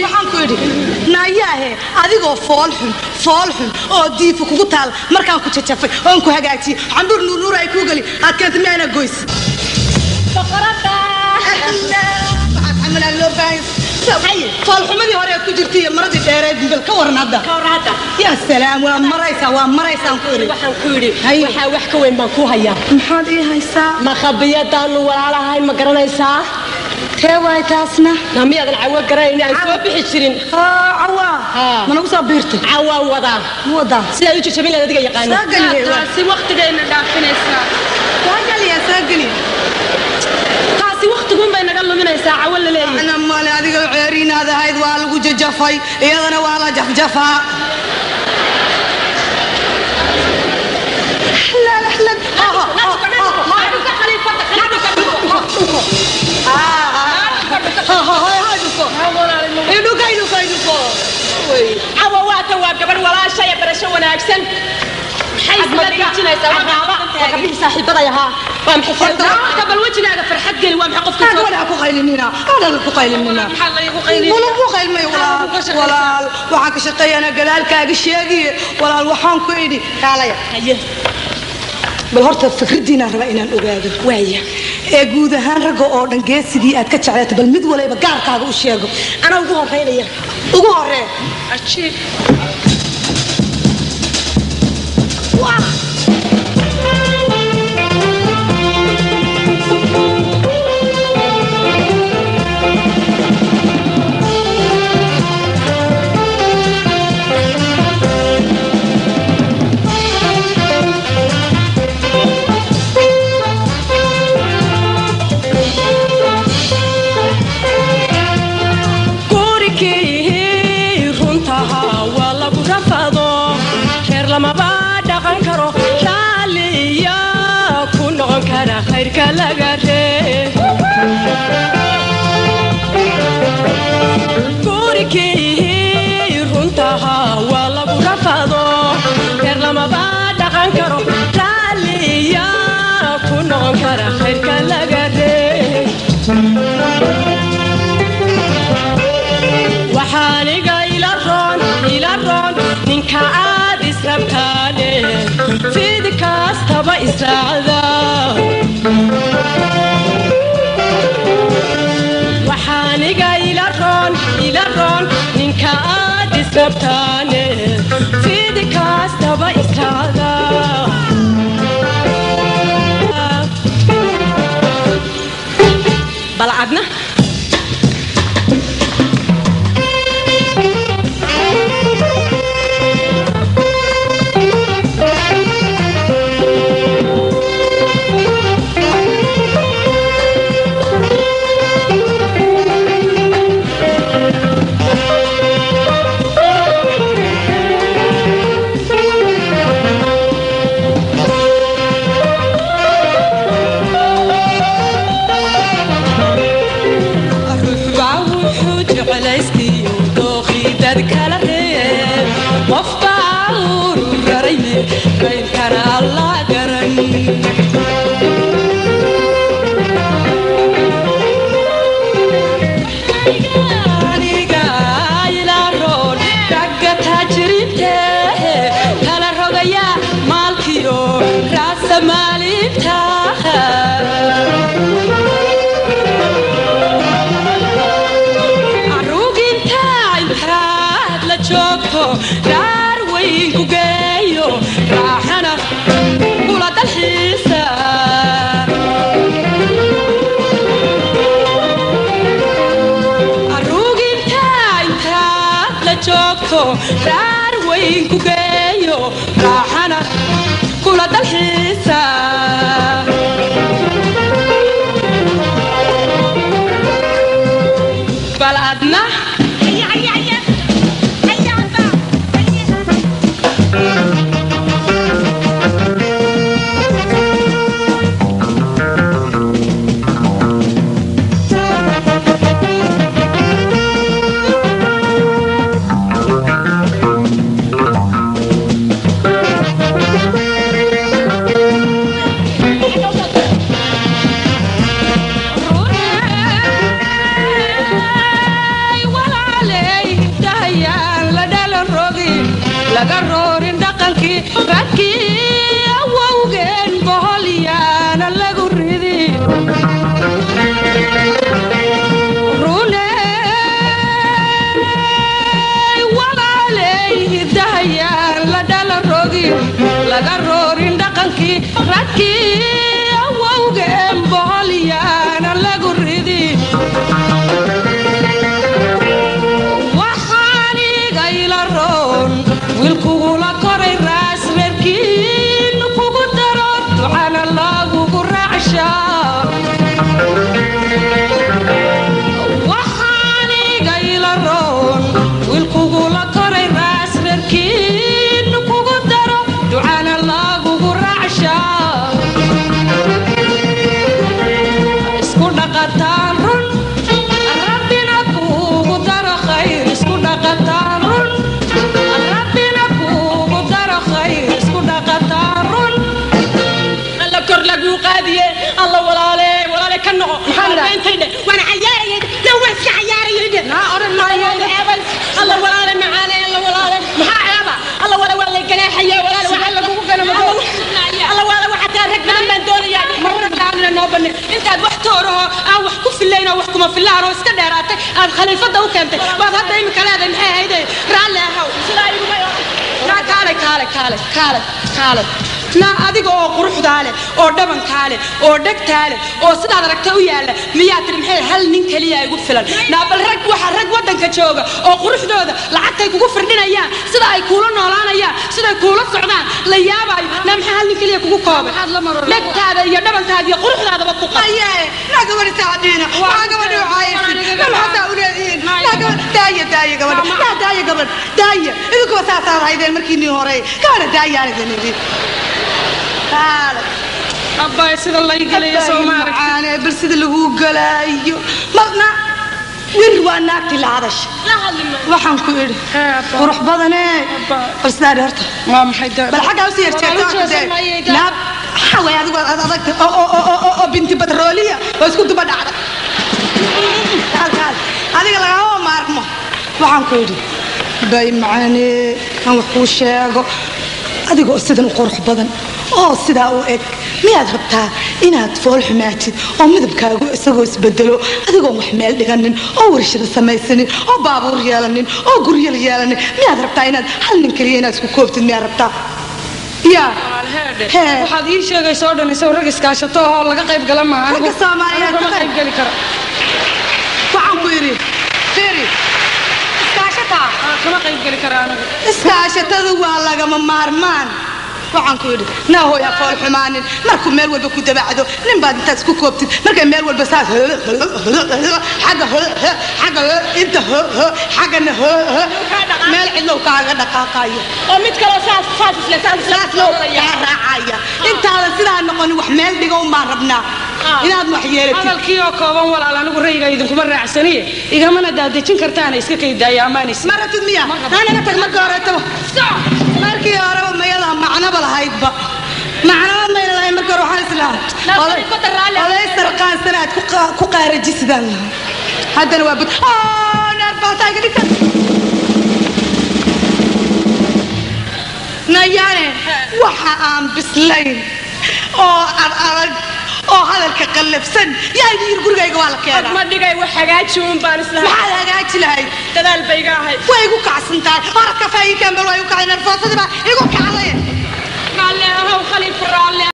waxaan ku idhi naayahe adigoo foolxun oo diifu kugu taal markaan ku jajafay oon ku hagaajiyay cambuur nuur ay ku gali aad keentay meena goys faqrada waxaan loo baahay foolxumadii hore ku jirtay maradii dheereed bil ka waran hadda ya salaam waa maraysaan ku idhi waxaan ku idhi waxa wax ka weyn baan ku hayaa maxaad ii haysaa ma khabiyadaan walaalahay ma garanaysaa تواي تاسنا نامي هذا العوا قرينا عوا بحشرين عوا ما نقص بيرته عوا وضع سيدا يجي شميل هذا دقيقة يقانا سي وقت جاينا دافنيسا ساقلي قاسي وقت قوم بين قالوا من ساعة ولا ليه أنا مالي هذه العيرين هذا هاي والو جفاي يا أنا والله جفا لا عواواته وقبل ولا شيء برشة وناكسن حيث ما تجينا سوا قبل صاحب ضيها ومحسن قبل وجهنا فرحت قال ومحقف كل ولا أكو قايل مننا ولا أكو قايل ما ولا وعاك شقي أنا قلال كاقشياقي ولا الوحان كويدي كاليا بالهرت فكردينا ربعنا الأوجاد ويا جود هان رجع أردن جالس دي أتكتش على بالمد ولا يبقى كذا وشيء أنا أقول هاي أقول أشي في ذكاس تبا إسراعدا وحانيقا إلى الرون ننكا آدي سربتاني في ذكاس تبا إسراعدا بلعبنا راروين كوجيو راحنا كل الحساب بني أنت هاد واحد توره أو واحد كف الليل أو واحد كم في الله روس كده راتك هاد خليفة ده وكنت بعد هاد دايما كلا هذا محي هيدا رالله هاو لا كالك لا أديك أو قروح داله أو دبن كاله أو دك تاله أو سد هذا ركتو ياله ميات المحي هل نين كليه يقول فلان نابل رك واحد رك ودن كشوجة أو قروح ده لعدت يقول فردنا يا سد يقولون ولا يا سد يقولون صعدان ليابا نمحي هل نين كليه يقول كاب لك هذا يا دبن هذا يا قروح هذا بقى أيه لا قبل ساعدينا ما قبل عايشين ما حتى أولادين لا قبل داية قبل لا داية قبل داية إذا كنت أساسا هيدا المركيني هوري كان داية أنا ذنبي أبا يصير الله يقلي يسوي معك أنا برسد اللي هو قلايو ما ويروانا تلعرش لا هالما waxaan ku iri qurux badanee barsaar horta ما محيدا bal xaga u siirtay naab xaway adigu adag oo binti badrooliya oo isku duba dhacday halkaas adiga laga maarmo waxaan ku iri bay macaane aan wax ku sheego adigoo sidan qurux badan oo sidaa u eg miyaad rabtaa inaad fool xumaatid oo midabkaagu isagoo isbedelo adigoo wax meel dhiganin oo warshada samaysanin oo baabuur yeelanin oo guryo yeelanin miyaad rabtaa inaad hal nin kaliya inaad isku koobtid miyaad rabtaa يا waxaad ii sheegaysaa oo dhan isagoo rag iskaashato oo laga qayb gala ma rag Soomaaliyeed ka qayb gali kara waxaan ku yiri firi iskaashata kama qayb gali kara anigu iskaashatada waa lagama maarmaan waxaan ku yiri naa hooya fool xumaanin markuu meel walba ku dabacdo nin baad intaad isku koobtid markay meel walba saas xaga inta xagana meel cidlo kaaga dhaqaaqayo oo mid kale saas isla saas loo raacaya intaada sidaa noqon wax meel dhigo uma rabnaa inaad wax yeelatid hadalkii oo kooban walaal anigu rayga idinkuma raacsaniye igamana daadejin kartaan iska kaydaaya amaanaysi maratid miya anaga tag marka hore taba markii hore mayada macna balahaydba macna ma ilaahay marka hore waxaan islaam olay sarqaan sanaad ku qaarajisidaan haddana waa bud narbaata iga dhigta nayaane waxa aan bislayn oo adag oo hadalka qallafsan yaa yiri gurigayga waa la keenay ma dhigay wax hagaaji uun baan islaam waxa hagaaji lahayd dadaal bayga ahay way igu kacsantahay oradka faa'iideen bal way igu kacay narfaasada igu kacday قال له خليفه